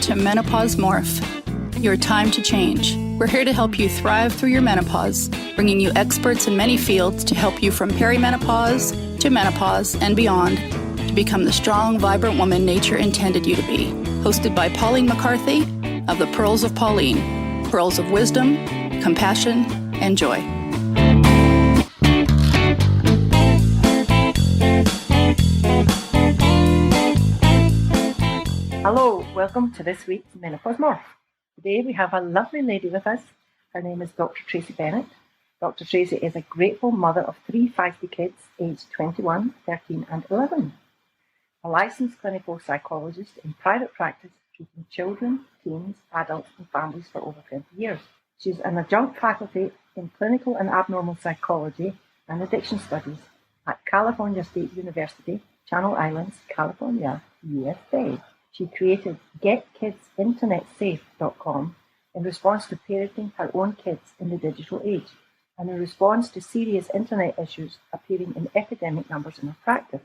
to Menopause Morph, your time to change. We're here to help you thrive through your menopause, bringing you experts in many fields to help you from perimenopause to menopause and beyond to become the strong, vibrant woman nature intended you to be. Hosted by Pauline McCarthy of the Pearls of Pauline, pearls of wisdom, compassion, and joy. Hello, welcome to this week's Menopause Morph. Today we have a lovely lady with us. Her name is Dr. Tracy Bennett. Dr. Tracy is a grateful mother of 3 feisty kids aged 21, 13 and 11. A licensed clinical psychologist in private practice treating children, teens, adults and families for over 20 years. She's an adjunct faculty in clinical and abnormal psychology and addiction studies at California State University, Channel Islands, California, USA. She created GetKidsInternetSafe.com in response to parenting her own kids in the digital age and in response to serious internet issues appearing in epidemic numbers in her practice.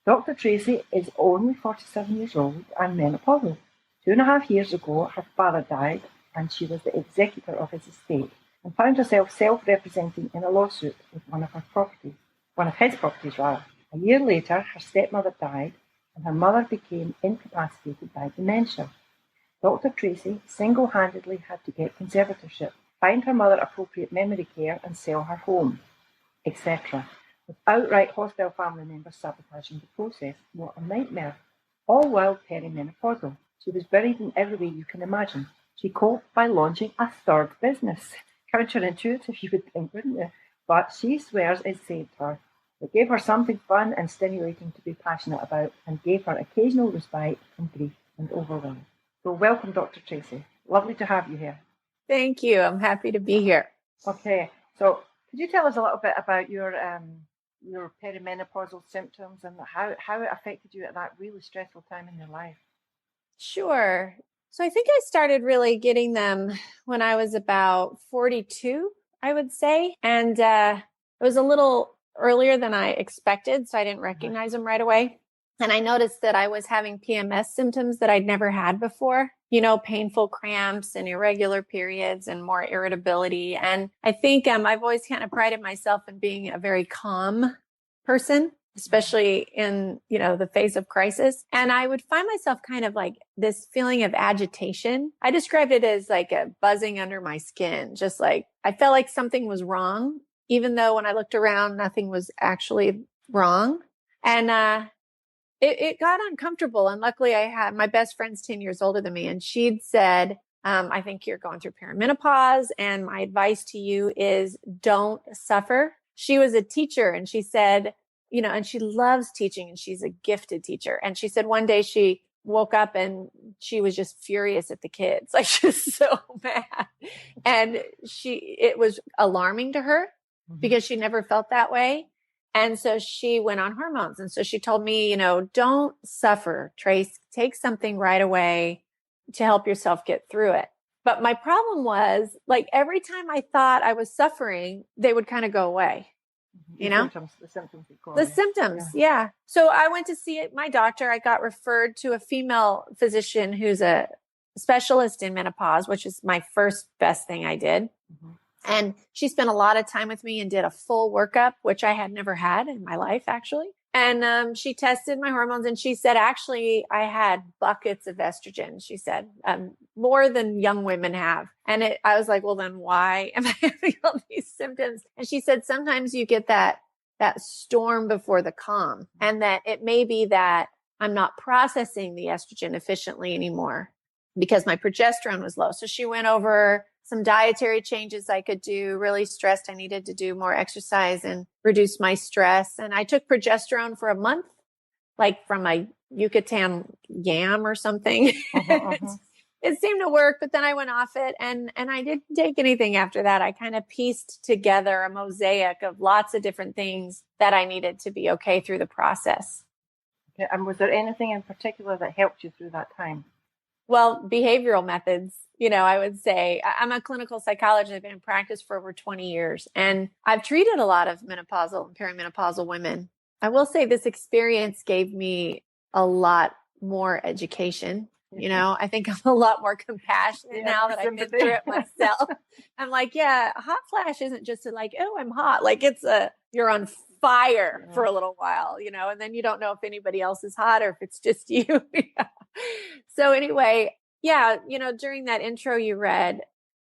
Dr. Tracy is only 47 years old and menopausal. 2.5 years ago, her father died and she was the executor of his estate and found herself self-representing in a lawsuit with one of his properties. A year later, her stepmother died and her mother became incapacitated by dementia. Dr. Tracy single-handedly had to get conservatorship, find her mother appropriate memory care and sell her home, etc., with outright hostile family members sabotaging the process. What a nightmare. All while perimenopausal. She was buried in every way you can imagine. She coped by launching a third business. Counterintuitive, you would think, wouldn't you? But she swears it saved her. It gave her something fun and stimulating to be passionate about and gave her occasional respite from grief and overwhelm. So welcome, Dr. Tracy. Lovely to have you here. Thank you. I'm happy to be here. Okay, so could you tell us a little bit about your perimenopausal symptoms and how it affected you at that really stressful time in your life? Sure. So I think I started really getting them when I was about 42, I would say. And it was a little earlier than I expected, so I didn't recognize them right away. And I noticed that I was having PMS symptoms that I'd never had before, painful cramps and irregular periods and more irritability. And I think I've always kind of prided myself in being a very calm person, especially in, the face of crisis. And I would find myself kind of like this feeling of agitation. I described it as like a buzzing under my skin, just like I felt like something was wrong, even though when I looked around, nothing was actually wrong. And it got uncomfortable. And luckily I had my best friend's 10 years older than me. And she'd said, I think you're going through perimenopause. And my advice to you is don't suffer. She was a teacher and she said, and she loves teaching and she's a gifted teacher. And she said one day she woke up and she was just furious at the kids. Like she was so mad. And it was alarming to her because she never felt that way. And so she went on hormones. And so she told me, don't suffer, Trace, take something right away to help yourself get through it. But my problem was like every time I thought I was suffering, they would kind of go away. The symptoms. Yeah. So I went to see my doctor. I got referred to a female physician who's a specialist in menopause, which is my first best thing I did. Mm-hmm. And she spent a lot of time with me and did a full workup, which I had never had in my life, actually. And she tested my hormones and she said, actually, I had buckets of estrogen. She said, more than young women have. And I was like, well, then why am I having all these symptoms? And she said, sometimes you get that storm before the calm, and that it may be that I'm not processing the estrogen efficiently anymore because my progesterone was low. So she went over some dietary changes I could do, really stressed. I needed to do more exercise and reduce my stress. And I took progesterone for a month, like from a Yucatan yam or something. It seemed to work, but then I went off it and I didn't take anything after that. I kind of pieced together a mosaic of lots of different things that I needed to be okay through the process. Okay. And was there anything in particular that helped you through that time? Well, behavioral methods, I would say I'm a clinical psychologist. I've been in practice for over 20 years and I've treated a lot of menopausal and perimenopausal women. I will say this experience gave me a lot more education You know, I think I'm a lot more compassionate now that I've been through it myself. I'm like, yeah, a hot flash isn't just like, oh, I'm hot. Like you're on fire for a little while, you know, and then you don't know if anybody else is hot or if it's just you. So anyway, yeah, you know, during that intro you read,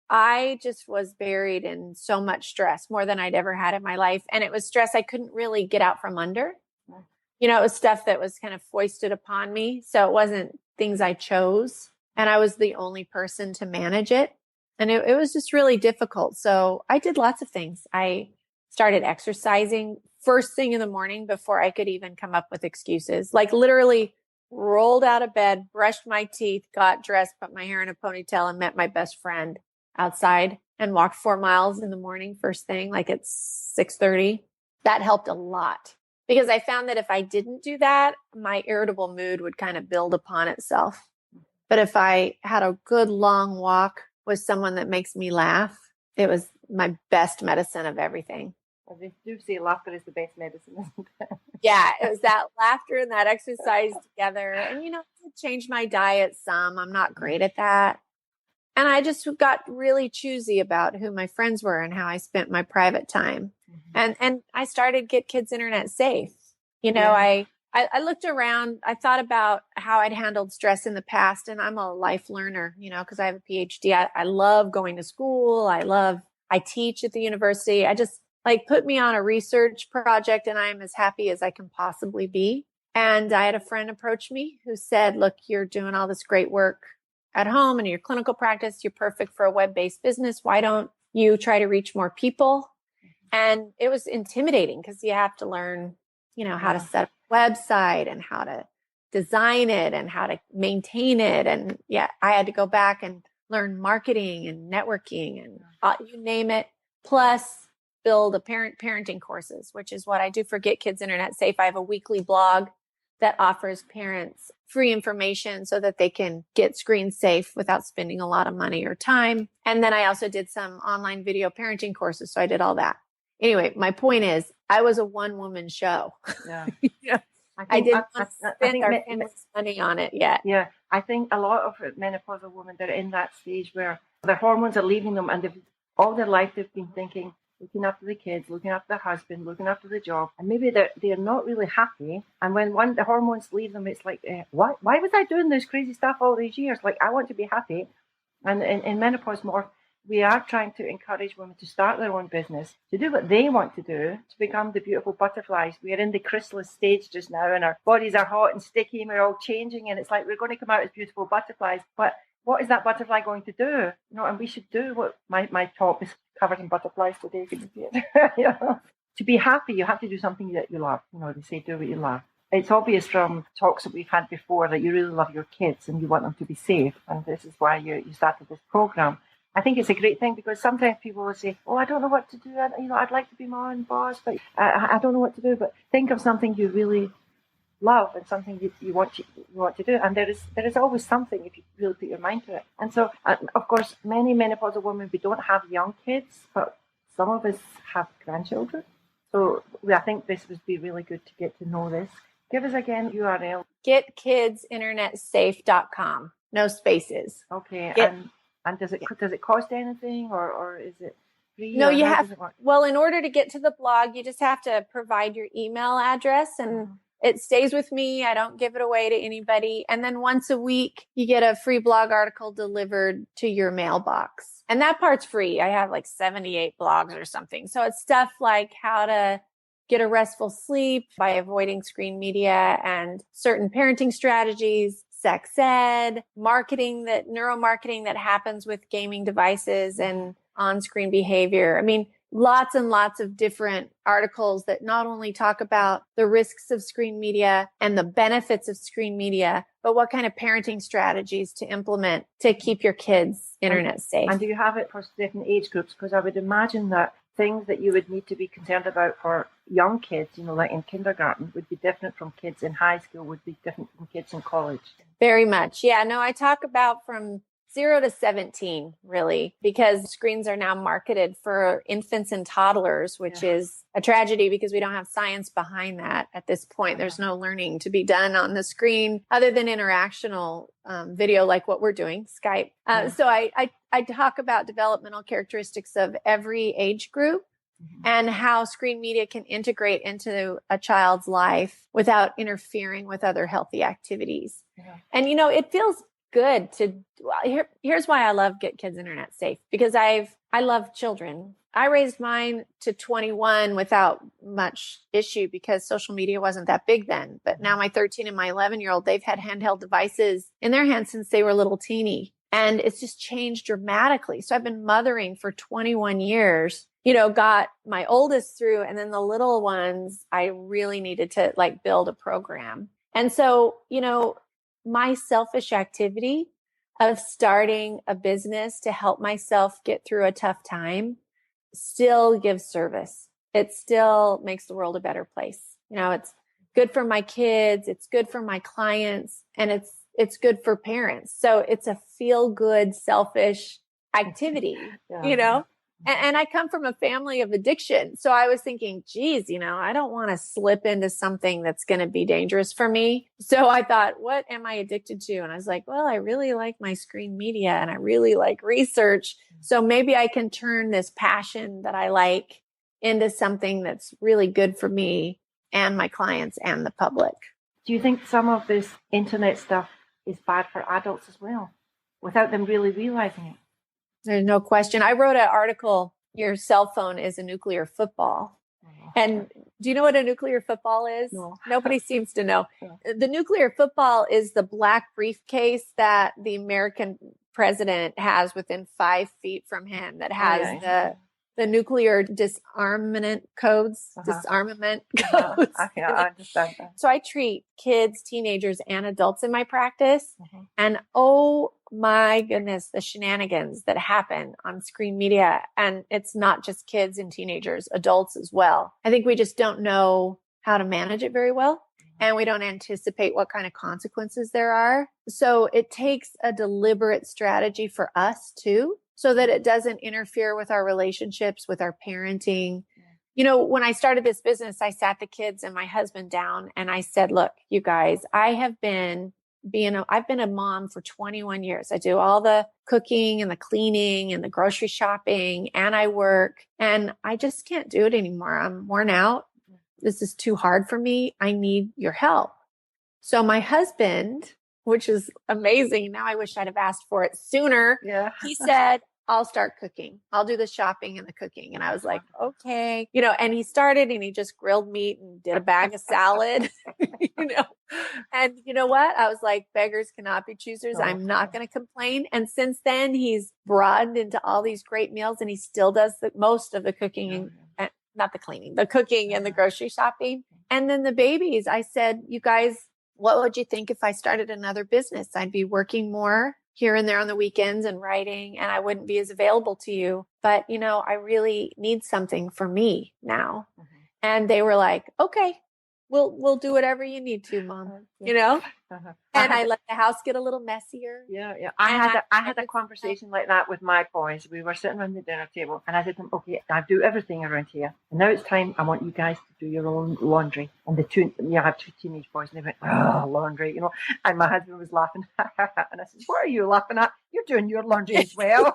I just was buried in so much stress, more than I'd ever had in my life. And it was stress I couldn't really get out from under. You know, it was stuff that was kind of foisted upon me. So it wasn't things I chose. And I was the only person to manage it. And it was just really difficult. So I did lots of things. I started exercising first thing in the morning before I could even come up with excuses. Like literally rolled out of bed, brushed my teeth, got dressed, put my hair in a ponytail, and met my best friend outside and walked 4 miles in the morning first thing, like at 6:30. That helped a lot. Because I found that if I didn't do that, my irritable mood would kind of build upon itself. But if I had a good long walk with someone that makes me laugh, it was my best medicine of everything. As they do say, laughter is the best medicine, isn't it? Yeah, it was that laughter and that exercise together. And, you know, it changed my diet some. I'm not great at that. And I just got really choosy about who my friends were and how I spent my private time. And I started Get Kids Internet Safe. You know, I looked around, I thought about how I'd handled stress in the past, and I'm a life learner, you know, because I have a PhD. I love going to school. I teach at the university. I just put me on a research project and I'm as happy as I can possibly be. And I had a friend approach me who said, look, you're doing all this great work at home and your clinical practice. You're perfect for a web-based business. Why don't you try to reach more people? And it was intimidating because you have to learn, you know, how to set up a website and how to design it and how to maintain it. And yeah, I had to go back and learn marketing and networking and you name it. Plus build parenting courses, which is what I do for Get Kids Internet Safe. I have a weekly blog that offers parents free information so that they can get screen safe without spending a lot of money or time. And then I also did some online video parenting courses. So I did all that. Anyway, my point is I was a one-woman show. Yeah. Yeah. I didn't spend our family's money on it yet. Yeah. I think a lot of menopausal women, they're in that stage where their hormones are leaving them and all their life they've been thinking, looking after the kids, looking after their husband, looking after the job, and maybe they're not really happy. And when the hormones leave them, it's like, why was I doing this crazy stuff all these years? Like, I want to be happy. And in menopause more, we are trying to encourage women to start their own business, to do what they want to do, to become the beautiful butterflies. We are in the chrysalis stage just now, and our bodies are hot and sticky, and we're all changing, and it's like we're going to come out as beautiful butterflies. But what is that butterfly going to do? You know, and we should do what my top is covered in butterflies today. Can you see it? You know? To be happy, you have to do something that you love. You know, they say do what you love. It's obvious from talks that we've had before that you really love your kids and you want them to be safe. And this is why you started this program. I think it's a great thing because sometimes people will say, oh, I don't know what to do. I'd like to be my own boss, but I don't know what to do. But think of something you really love and something you want to do. And there is always something if you really put your mind to it. And so, of course, many menopausal women, we don't have young kids, but some of us have grandchildren. So I think this would be really good to get to know this. Give us again URL. GetKidsInternetSafe.com. No spaces. Okay. And does it cost anything or is it free? No, you have. Well, in order to get to the blog, you just have to provide your email address and it stays with me. I don't give it away to anybody. And then once a week, you get a free blog article delivered to your mailbox. And that part's free. I have 78 blogs or something. So it's stuff like how to get a restful sleep by avoiding screen media and certain parenting strategies, sex ed, neuromarketing that happens with gaming devices and on-screen behavior. I mean, lots and lots of different articles that not only talk about the risks of screen media and the benefits of screen media, but what kind of parenting strategies to implement to keep your kids internet safe. And do you have it for different age groups? Because I would imagine that things that you would need to be concerned about for young kids, like in kindergarten, would be different from kids in high school, would be different from kids in college. Very much. Yeah, no, I talk about from 0 to 17, really, because screens are now marketed for infants and toddlers, which is a tragedy because we don't have science behind that at this point. There's no learning to be done on the screen other than interactional video like what we're doing, Skype. So I talk about developmental characteristics of every age group and how screen media can integrate into a child's life without interfering with other healthy activities. And, it feels good to, here's why I love Get Kids Internet Safe, because I love children. I raised mine to 21 without much issue because social media wasn't that big then. But now my 13 and my 11-year-old, they've had handheld devices in their hands since they were little teeny. And it's just changed dramatically. So I've been mothering for 21 years, got my oldest through, and then the little ones, I really needed to build a program. And so, my selfish activity of starting a business to help myself get through a tough time still gives service. It still makes the world a better place. It's good for my kids. It's good for my clients, and it's good for parents. So it's a feel good, selfish activity, And I come from a family of addiction. So I was thinking, geez, I don't want to slip into something that's going to be dangerous for me. So I thought, what am I addicted to? And I was like, well, I really like my screen media and I really like research. So maybe I can turn this passion that I like into something that's really good for me and my clients and the public. Do you think some of this internet stuff is bad for adults as well, without them really realizing it? There's no question. I wrote an article, Your Cell Phone is a Nuclear Football. And do you know what a nuclear football is? No. Nobody seems to know. No. The nuclear football is the black briefcase that the American president has within 5 feet from him that has the nuclear disarmament codes, disarmament codes. I understand that. So I treat kids, teenagers, and adults in my practice. And oh my goodness, the shenanigans that happen on screen media. And it's not just kids and teenagers, adults as well. I think we just don't know how to manage it very well. And we don't anticipate what kind of consequences there are. So it takes a deliberate strategy for us too, so that it doesn't interfere with our relationships, with our parenting. When I started this business, I sat the kids and my husband down and I said, look, you guys, I've been a mom for 21 years. I do all the cooking and the cleaning and the grocery shopping, and I work, and I just can't do it anymore. I'm worn out. This is too hard for me. I need your help. So my husband, which is amazing. Now I wish I'd have asked for it sooner. Yeah. He said, I'll start cooking. I'll do the shopping and the cooking. And I was like, okay, and he started and he just grilled meat and did a bag of salad, and you know what? I was like, beggars cannot be choosers. I'm not going to complain. And since then he's broadened into all these great meals, and he still does most of the cooking and not the cleaning, the cooking and the grocery shopping. And then the babies, I said, you guys, what would you think if I started another business? I'd be working more here and there on the weekends and writing, and I wouldn't be as available to you. But, I really need something for me now. And they were like, okay, we'll do whatever you need to, Mom, and I let the house get a little messier. Yeah. I had a conversation like that with my boys. We were sitting around the dinner table and I said to them, okay, I do everything around here. And now it's time, I want you guys to do your own laundry. And I have 2 teenage boys, and they went, oh, laundry, and my husband was laughing. And I said, what are you laughing at? You're doing your laundry as well.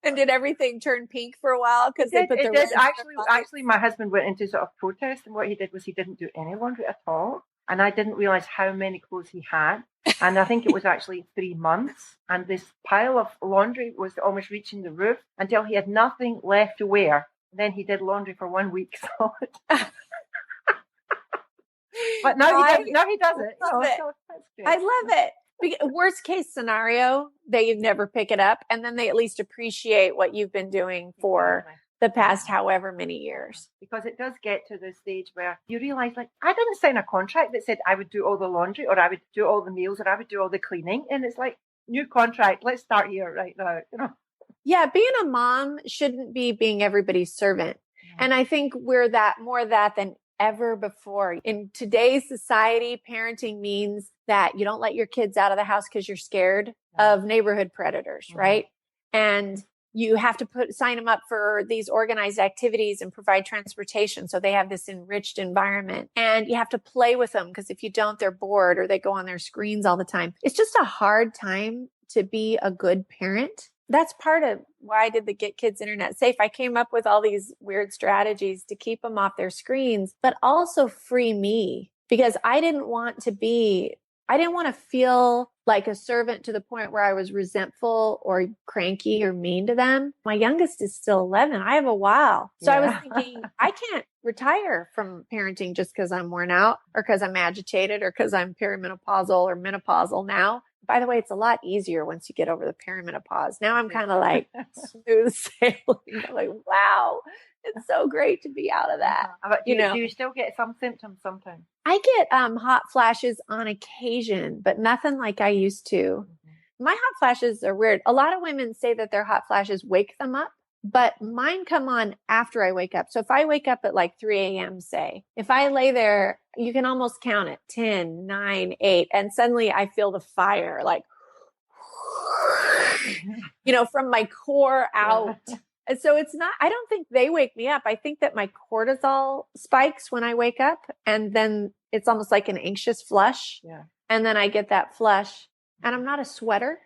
And did everything turn pink for a while? Because they put the red actually, my husband went into sort of protest, and what he did was he didn't do any laundry at all. And I didn't realize how many clothes he had. And I think it was actually 3 months. And this pile of laundry was almost reaching the roof until he had nothing left to wear. And then he did laundry for 1 week. So but now he does it. So that's great. I love it. Worst case scenario, they never pick it up, and then they at least appreciate what you've been doing for the past however many years. Because it does get to the stage where you realize, I didn't sign a contract that said I would do all the laundry, or I would do all the meals, or I would do all the cleaning. And it's like, new contract, let's start here right now. Yeah, being a mom shouldn't be being everybody's servant. And I think we're more that than ever before. In today's society, parenting means that you don't let your kids out of the house because you're scared of neighborhood predators, right? And you have to sign them up for these organized activities and provide transportation. So they have this enriched environment, and you have to play with them because if you don't, they're bored or they go on their screens all the time. It's just a hard time to be a good parent. That's part of why I did the Get Kids Internet Safe. I came up with all these weird strategies to keep them off their screens, but also free me, because I didn't want to feel like a servant to the point where I was resentful or cranky or mean to them. My youngest is still 11. I have a while. So I was thinking, I can't retire from parenting just because I'm worn out or because I'm agitated or because I'm perimenopausal or menopausal now. By the way, it's a lot easier once you get over the perimenopause. Now I'm kind of like smooth sailing. I'm like, wow, it's so great to be out of that. But do you still get some symptoms sometimes? I get hot flashes on occasion, but nothing like I used to. My hot flashes are weird. A lot of women say that their hot flashes wake them up, but mine come on after I wake up. So if I wake up at like 3 a.m., say, if I lay there, you can almost count it, 10, 9, 8, and suddenly I feel the fire, like, from my core out. And so it's not, I don't think they wake me up. I think that my cortisol spikes when I wake up, and then it's almost like an anxious flush. Yeah. And then I get that flush, and I'm not a sweater.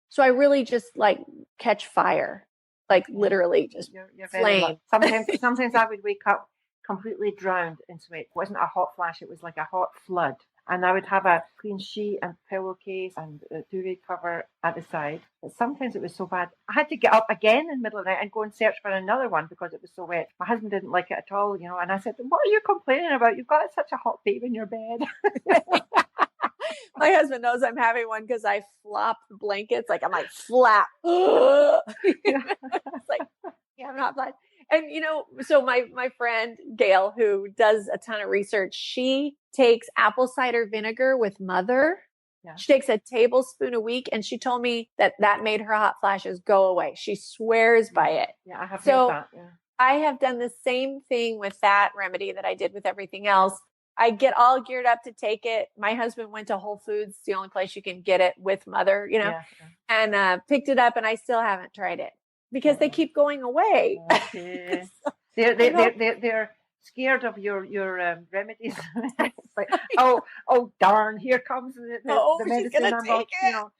So I really just like catch fire, like literally just you're flame. Sometimes I would wake up completely drowned in sweat. It wasn't a hot flash. It was like a hot flood. And I would have a clean sheet and pillowcase and a duvet cover at the side. But sometimes it was so bad, I had to get up again in the middle of the night and go and search for another one because it was so wet. My husband didn't like it at all, and I said, what are you complaining about? You've got such a hot baby in your bed. My husband knows I'm having one because I flop the blankets. Like I'm like flap. It's like, yeah, I'm not flat. And, so my friend Gail, who does a ton of research, she takes apple cider vinegar with Mother. Yeah. She takes a tablespoon a week, and she told me that made her hot flashes go away. She swears by it. Yeah, I have heard that. Yeah. I have done the same thing with that remedy that I did with everything else. I get all geared up to take it. My husband went to Whole Foods, the only place you can get it with Mother, and picked it up, and I still haven't tried it because they keep going away. Okay. They're scared of your remedies. It's like, oh darn, here comes the medicine. I'm take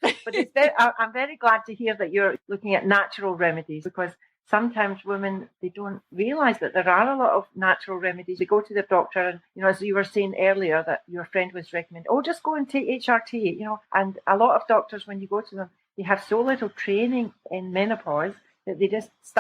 it. But I'm very glad to hear that you're looking at natural remedies, because sometimes women, they don't realize that there are a lot of natural remedies. They go to the doctor and, as you were saying earlier, that your friend was recommending, just go and take HRT, and a lot of doctors, when you go to them, they have so little training in menopause that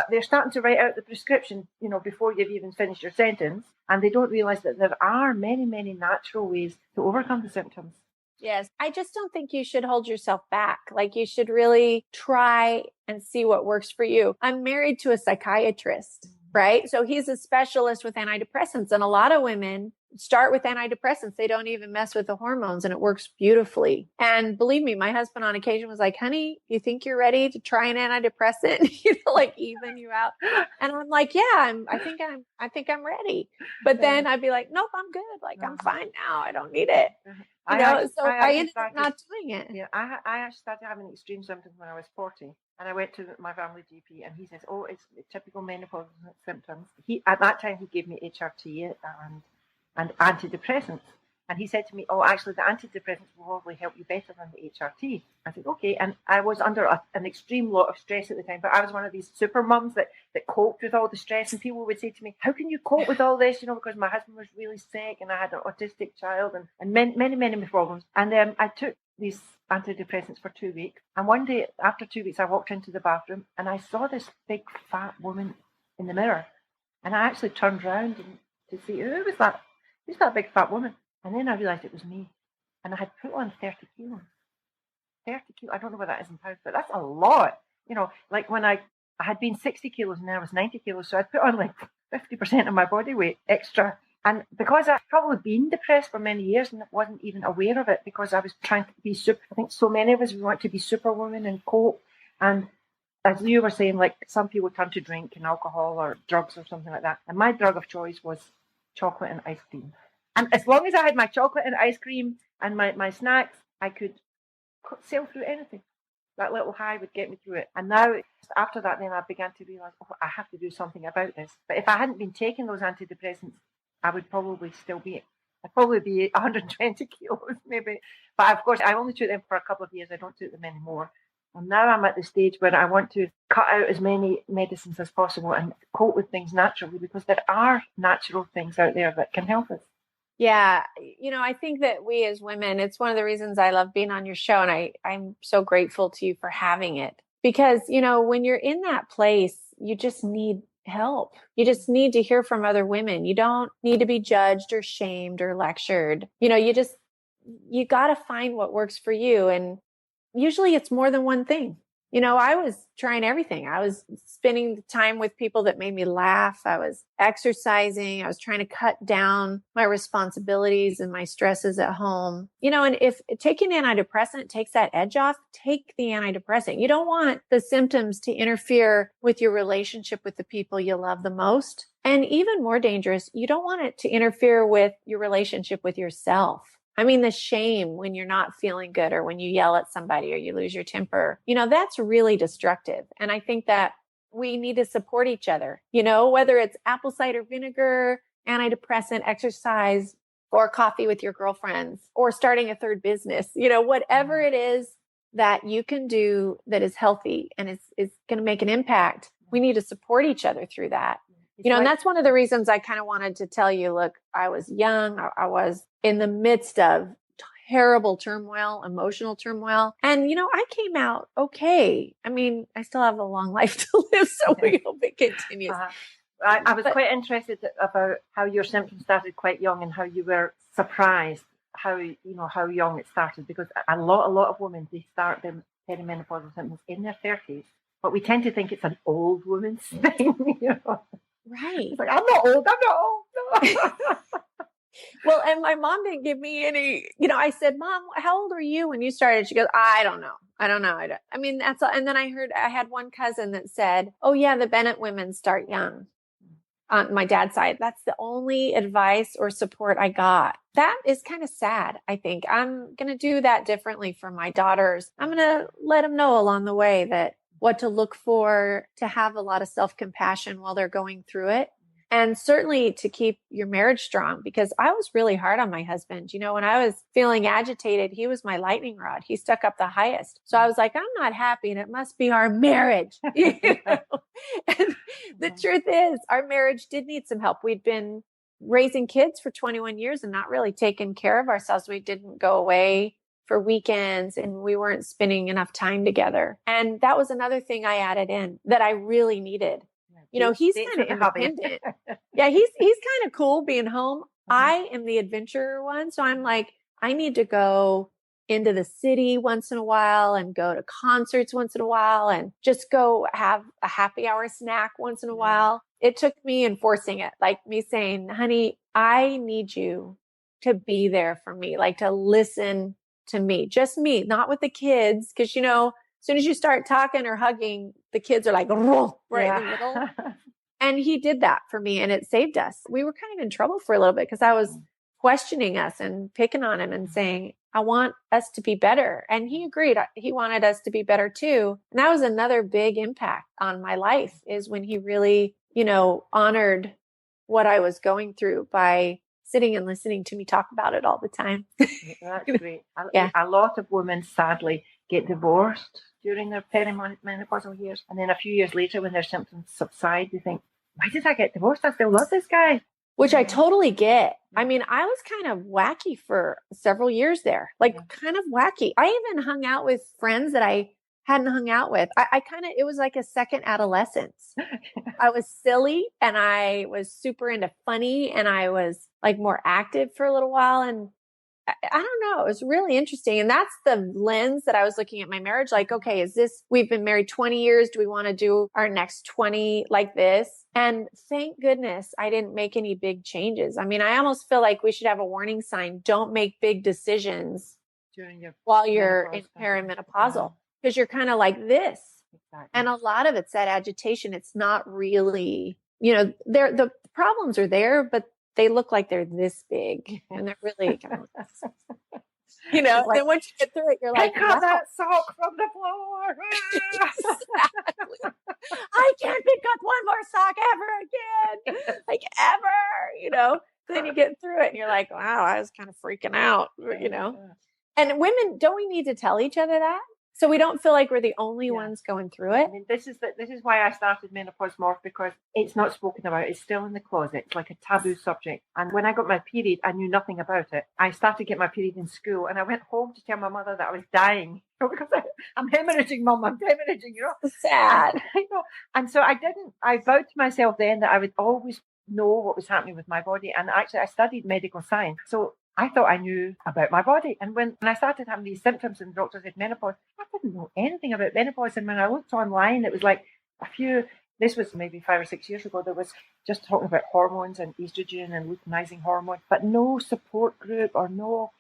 they're starting to write out the prescription, before you've even finished your sentence. And they don't realize that there are many, many natural ways to overcome the symptoms. Yes. I just don't think you should hold yourself back. Like you should really try and see what works for you. I'm married to a psychiatrist, right? So he's a specialist with antidepressants, and a lot of women start with antidepressants. They don't even mess with the hormones, and it works beautifully. And believe me, my husband on occasion was like, honey, you think you're ready to try an antidepressant? Like even you out. And I'm like, yeah, I think I'm ready. But then I'd be like, nope, I'm good. Like I'm fine now. I don't need it. I ended up not doing it. Yeah, I actually started having extreme symptoms when I was 40. And I went to my family GP, and he says, it's typical menopause symptoms. At that time, he gave me HRT and antidepressants. And he said to me, actually, the antidepressants will probably help you better than the HRT. I said, okay. And I was under an extreme lot of stress at the time, but I was one of these super mums that coped with all the stress. And people would say to me, how can you cope with all this? Because my husband was really sick, and I had an autistic child, and many, many, many problems. And I took these antidepressants for 2 weeks. And one day, after 2 weeks, I walked into the bathroom, and I saw this big fat woman in the mirror. And I actually turned around to see, who was that? Who's that big fat woman? And then I realised it was me. And I had put on 30 kilos. 30 kilos. I don't know what that is in pounds, but that's a lot. Like when I had been 60 kilos and then I was 90 kilos. So I put on like 50% of my body weight extra. And because I'd probably been depressed for many years and wasn't even aware of it, because I was trying to be super. I think so many of us, we want to be superwoman and cope. And as you were saying, like some people turn to drink and alcohol or drugs or something like that. And my drug of choice was chocolate and ice cream. And as long as I had my chocolate and ice cream and my snacks, I could sail through anything. That little high would get me through it. And now, after that, then I began to realise, oh, I have to do something about this. But if I hadn't been taking those antidepressants, I would probably still be, I'd probably be 120 kilos maybe. But of course, I only took them for a couple of years. I don't take them anymore. And now I'm at the stage where I want to cut out as many medicines as possible and cope with things naturally, because there are natural things out there that can help us. Yeah. I think that we as women, it's one of the reasons I love being on your show. And I'm so grateful to you for having it, because, when you're in that place, you just need help. You just need to hear from other women. You don't need to be judged or shamed or lectured. You got to find what works for you. And usually it's more than one thing. I was trying everything. I was spending time with people that made me laugh. I was exercising. I was trying to cut down my responsibilities and my stresses at home. And if taking antidepressant takes that edge off, take the antidepressant. You don't want the symptoms to interfere with your relationship with the people you love the most. And even more dangerous, you don't want it to interfere with your relationship with yourself. I mean, the shame when you're not feeling good, or when you yell at somebody or you lose your temper, that's really destructive. And I think that we need to support each other, whether it's apple cider vinegar, antidepressant, exercise, or coffee with your girlfriends, or starting a third business, whatever it is that you can do that is healthy and is going to make an impact. We need to support each other through that. And that's one of the reasons I kind of wanted to tell you, look, I was young. I was in the midst of terrible turmoil, emotional turmoil. And, I came out okay. I mean, I still have a long life to live, so we hope it continues. I was quite interested about how your symptoms started quite young, and how you were surprised how young it started, because a lot of women, they start their perimenopausal symptoms in their 30s, but we tend to think it's an old woman's thing, Right. It's like, I'm not old. No. Well, and my mom didn't give me any, I said, Mom, how old are you when you started? She goes, I don't know. I mean, that's all. And then I had one cousin that said, oh yeah, the Bennett women start young on my dad's side. That's the only advice or support I got. That is kind of sad. I think I'm going to do that differently for my daughters. I'm going to let them know along the way that what to look for, to have a lot of self-compassion while they're going through it. And certainly to keep your marriage strong, because I was really hard on my husband. When I was feeling agitated, he was my lightning rod. He stuck up the highest. So I was like, I'm not happy, and it must be our marriage. And the truth is, our marriage did need some help. We'd been raising kids for 21 years and not really taking care of ourselves. We didn't go away for weekends, and we weren't spending enough time together. And that was another thing I added in that I really needed. He's kind of independent. Yeah, he's kind of cool being home. Mm-hmm. I am the adventurer one. So I'm like, I need to go into the city once in a while, and go to concerts once in a while, and just go have a happy hour snack once in a while. It took me enforcing it, like me saying, honey, I need you to be there for me, like to listen to me, just me, not with the kids. Cause as soon as you start talking or hugging, the kids are like, right in the middle. And he did that for me, and it saved us. We were kind of in trouble for a little bit, because I was questioning us and picking on him and saying, I want us to be better. And he agreed. He wanted us to be better too. And that was another big impact on my life, is when he really, honored what I was going through by sitting and listening to me talk about it all the time. That's great. A lot of women, sadly, get divorced during their perimenopausal years. And then a few years later, when their symptoms subside, they think, why did I get divorced? I still love this guy. Which I totally get. I mean, I was kind of wacky for several years there, kind of wacky. I even hung out with friends that I hadn't hung out with. It was like a second adolescence. I was silly, and I was super into funny, and I was like more active for a little while. And I don't know. It was really interesting. And that's the lens that I was looking at my marriage. Like, okay, we've been married 20 years. Do we want to do our next 20 like this? And thank goodness I didn't make any big changes. I mean, I almost feel like we should have a warning sign. Don't make big decisions while you're in perimenopausal, because you're kind of like this. Exactly. And a lot of it's that agitation. It's not really, the problems are there, but they look like they're this big and they're really kind of, you know, Like, then once you get through it, you're like, pick up that sock from the floor. exactly. I can't pick up one more sock ever again. Like ever, you know. Then you get through it and you're like, wow, I was kind of freaking out, you know. And women, don't we need to tell each other that? So we don't feel like we're the only ones going through it. I mean, this is why I started Menopause Morph, because it's not spoken about. It's still in the closet. It's like a taboo subject. And when I got my period, I knew nothing about it. I started getting my period in school, and I went home to tell my mother that I was dying because I'm hemorrhaging, Mum. I'm hemorrhaging, you know. Sad. And so I didn't. I vowed to myself then that I would always know what was happening with my body. And actually, I studied medical science, so I thought I knew about my body. And when I started having these symptoms and the doctor said menopause, I didn't know anything about menopause. And when I looked online, it was like this was maybe 5 or 6 years ago, there was just talking about hormones and estrogen and luteinizing hormone, but no support group or no.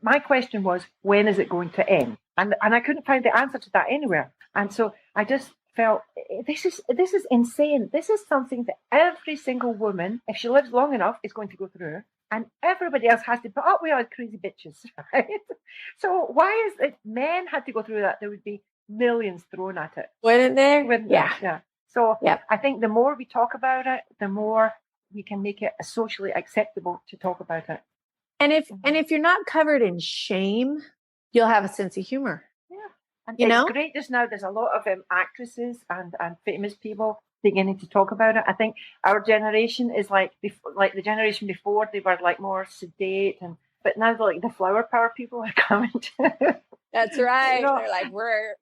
My question was, when is it going to end? And I couldn't find the answer to that anywhere. And so I just felt, this is insane. This is something that every single woman, if she lives long enough, is going to go through. And everybody else has to put up with all crazy bitches, right? So why is it men had to go through that? There would be millions thrown at it. Wouldn't there? Yeah. So I think the more we talk about it, the more we can make it socially acceptable to talk about it. And if you're not covered in shame, you'll have a sense of humor. Yeah. And you know? Great just now. There's a lot of actresses and famous people beginning to talk about it. I think our generation is like the generation before, they were like more sedate, but now the flower power people are coming to. That's right. You know, they're like, we're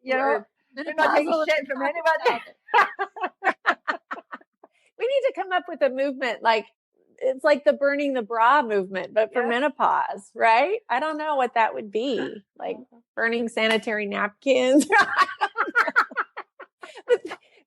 not taking shit from anybody. We need to come up with a movement like it's like the burning the bra movement, but for menopause, right? I don't know what that would be, like burning sanitary napkins.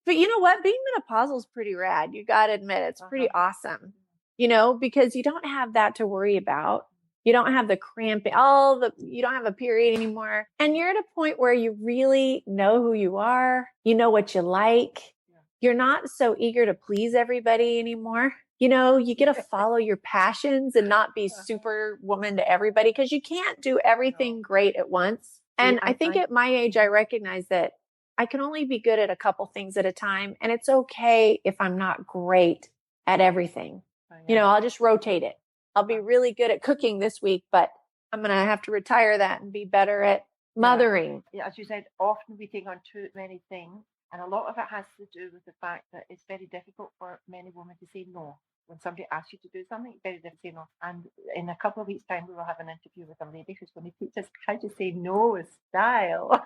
But you know what? Being menopausal is pretty rad. You got to admit, it's pretty awesome, you know, because you don't have that to worry about. You don't have the cramping, you don't have a period anymore. And you're at a point where you really know who you are. You know what you like. You're not so eager to please everybody anymore. You know, you get to follow your passions and not be super woman to everybody, because you can't do everything great at once. And I think at my age, I recognize that I can only be good at a couple things at a time. And it's okay if I'm not great at everything. You know, I'll just rotate it. I'll be really good at cooking this week, but I'm going to have to retire that and be better at mothering. Yeah, as you said, often we take on too many things. And a lot of it has to do with the fact that it's very difficult for many women to say no. When somebody asks you to do something, it's very difficult to say no. And in a couple of weeks' time, we will have an interview with a lady who's going to teach us how to say no with style.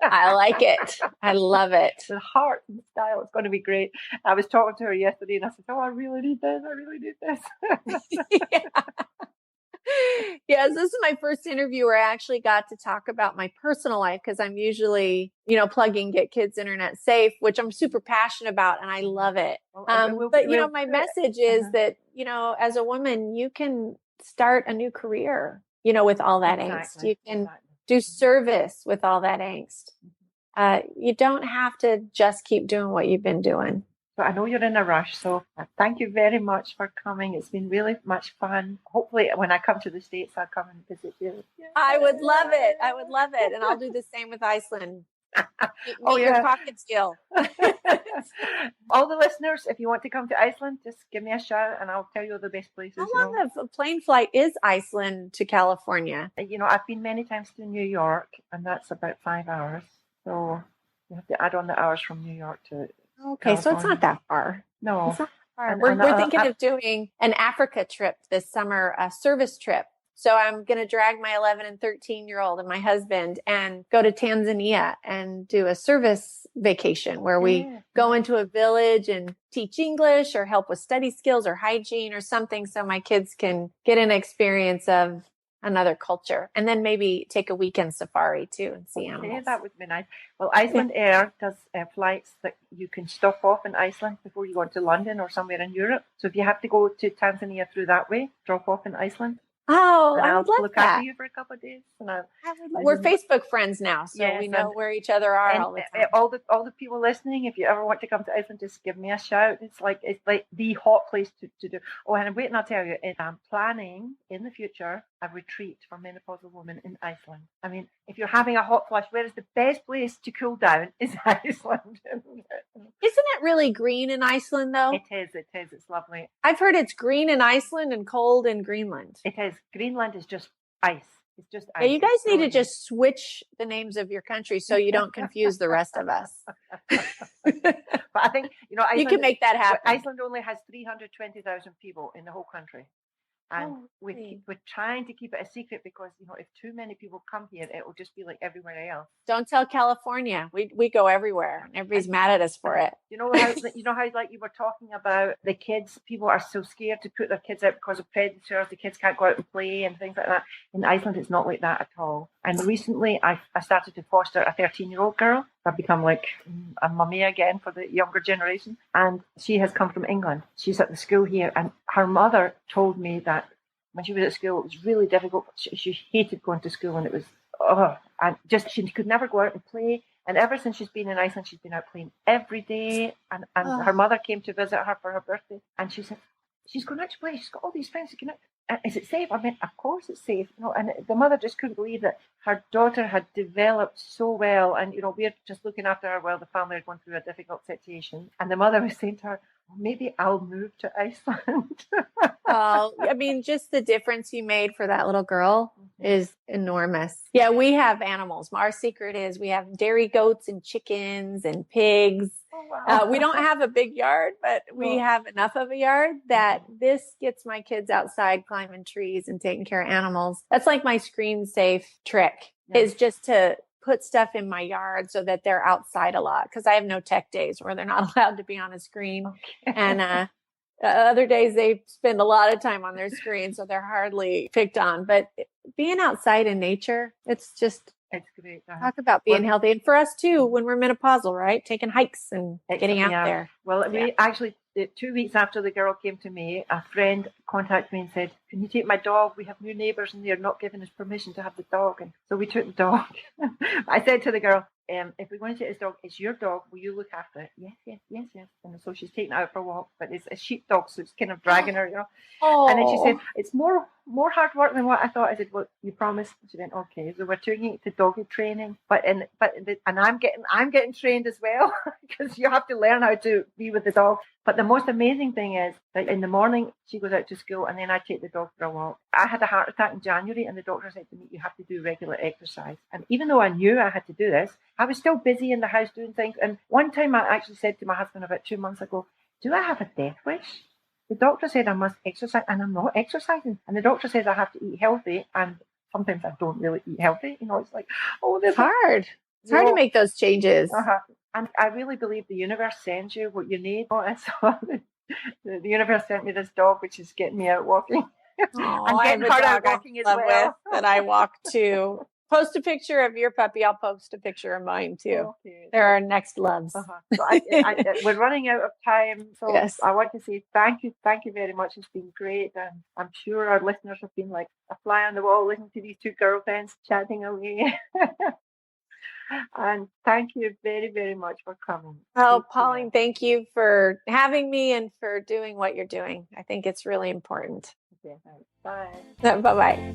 I like it. I love it. With heart and style. It's going to be great. I was talking to her yesterday and I said, I really need this. I really need this. Yes, this is my first interview where I actually got to talk about my personal life, because I'm usually, plugging Get Kids Internet Safe, which I'm super passionate about and I love it. But my message is that, as a woman, you can start a new career, with all that angst. You can do service with all that angst. You don't have to just keep doing what you've been doing. But I know you're in a rush, so thank you very much for coming. It's been really much fun. Hopefully when I come to the States, I'll come and visit you. I would love it. I would love it. And I'll do the same with Iceland. Meet your crocodile. All the listeners, if you want to come to Iceland, just give me a shout and I'll tell you the best places. How long of a plane flight is Iceland to California? I've been many times to New York, and that's about 5 hours. So you have to add on the hours from New York to Okay, California. So it's not that far. No. It's not far. We're thinking of doing an Africa trip this summer, a service trip. So I'm going to drag my 11 and 13-year-old and my husband and go to Tanzania and do a service vacation where we go into a village and teach English or help with study skills or hygiene or something, so my kids can get an experience of another culture, and then maybe take a weekend safari too and see animals. That would be nice. Well, Iceland Air does flights that you can stop off in Iceland before you go to London or somewhere in Europe. So if you have to go to Tanzania through that way, drop off in Iceland. Oh, And I I'll would love look that. after you for a couple of days. And We're Facebook friends now, so Yes, we know and- where each other are and all the time. all the people listening, if you ever want to come to Iceland, just give me a shout. It's like the hot place to do. Oh, and wait, and I'll tell you, I'm planning in the future a retreat for menopausal women in Iceland. I mean, if you're having a hot flush, where is the best place to cool down? Is Iceland. Isn't it really green in Iceland, though? It is. It's lovely. I've heard it's green in Iceland and cold in Greenland. It is. Greenland is just ice. It's just ice. Yeah, you guys It's need to frozen. just switch the names of your country so you don't confuse the rest of us. But I think, Iceland, You can make that happen. Iceland only has 320,000 people in the whole country. And really? we're trying to keep it a secret because, if too many people come here, it will just be like everywhere else. Don't tell California. We go everywhere. Everybody's mad at us for it. You know how like you were talking about the kids, people are so scared to put their kids out because of predators, the kids can't go out and play and things like that. In Iceland, it's not like that at all. And recently I started to foster a 13-year-old girl. I've become like a mummy again for the younger generation. And she has come from England. She's at the school here. And her mother told me that when she was at school, it was really difficult. She hated going to school, and it was, and just she could never go out and play. And ever since she's been in Iceland, she's been out playing every day. And her mother came to visit her for her birthday. And she said, she's going out to play. She's got all these friends. Is it safe? I mean, of course it's safe. And the mother just couldn't believe that her daughter had developed so well. And, we're just looking after her while the family are going through a difficult situation. And the mother was saying to her, well, maybe I'll move to Iceland. Oh, I mean, just the difference you made for that little girl is enormous. Yeah, we have animals. Our secret is we have dairy goats and chickens and pigs. Oh, wow. We don't have a big yard, but we have enough of a yard that this gets my kids outside climbing trees and taking care of animals. That's like my screen safe trick is just to put stuff in my yard so that they're outside a lot, because I have no tech days where they're not allowed to be on a screen. Okay. And other days they spend a lot of time on their screen, so they're hardly picked on. But being outside in nature, it's great. Talk about being healthy. And for us too, when we're menopausal, right? Taking hikes and getting out there. Well, we actually, 2 weeks after the girl came to me, a friend contacted me and said, can you take my dog? We have new neighbours and they're not giving us permission to have the dog. And so we took the dog. I said to the girl, if we're going to take this dog, it's your dog. Will you look after it? Yes. And so she's taking it out for a walk, but it's a sheepdog, so it's kind of dragging her, Oh. And then she said, it's more hard work than what I thought. I said, well, you promised. She went, okay. So we're taking it to doggy training, and I'm getting trained as well because you have to learn how to be with the dog. But the most amazing thing is that in the morning she goes out to school, and then I take the dog for a walk. I had a heart attack in January, and the doctor said to me, you have to do regular exercise. And even though I knew I had to do this, I was still busy in the house doing things. And one time I actually said to my husband about 2 months ago, do I have a death wish? The doctor said I must exercise, and I'm not exercising. And the doctor says I have to eat healthy, and sometimes I don't really eat healthy. It's like, it's hard. It's hard to make those changes. And I really believe the universe sends you what you need. And so the universe sent me this dog, which is getting me out walking. I have a dog walking as well that I walk too. Post a picture of your puppy. I'll post a picture of mine too. Okay. They're our next loves. So we're running out of time. So yes. I want to say thank you very much. It's been great. And I'm sure our listeners have been like a fly on the wall listening to these two girlfriends chatting away. And thank you very, very much for coming. Oh, Pauline, thank you for having me and for doing what you're doing. I think it's really important. Okay, thanks. Bye. Bye-bye.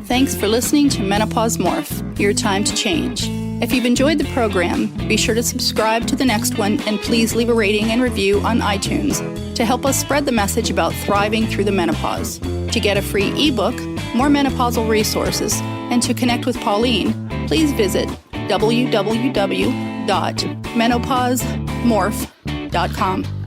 Thanks for listening to Menopause Morph, your time to change. If you've enjoyed the program, be sure to subscribe to the next one and please leave a rating and review on iTunes to help us spread the message about thriving through the menopause. To get a free ebook, more menopausal resources, and to connect with Pauline, please visit www.menopausemorph.com.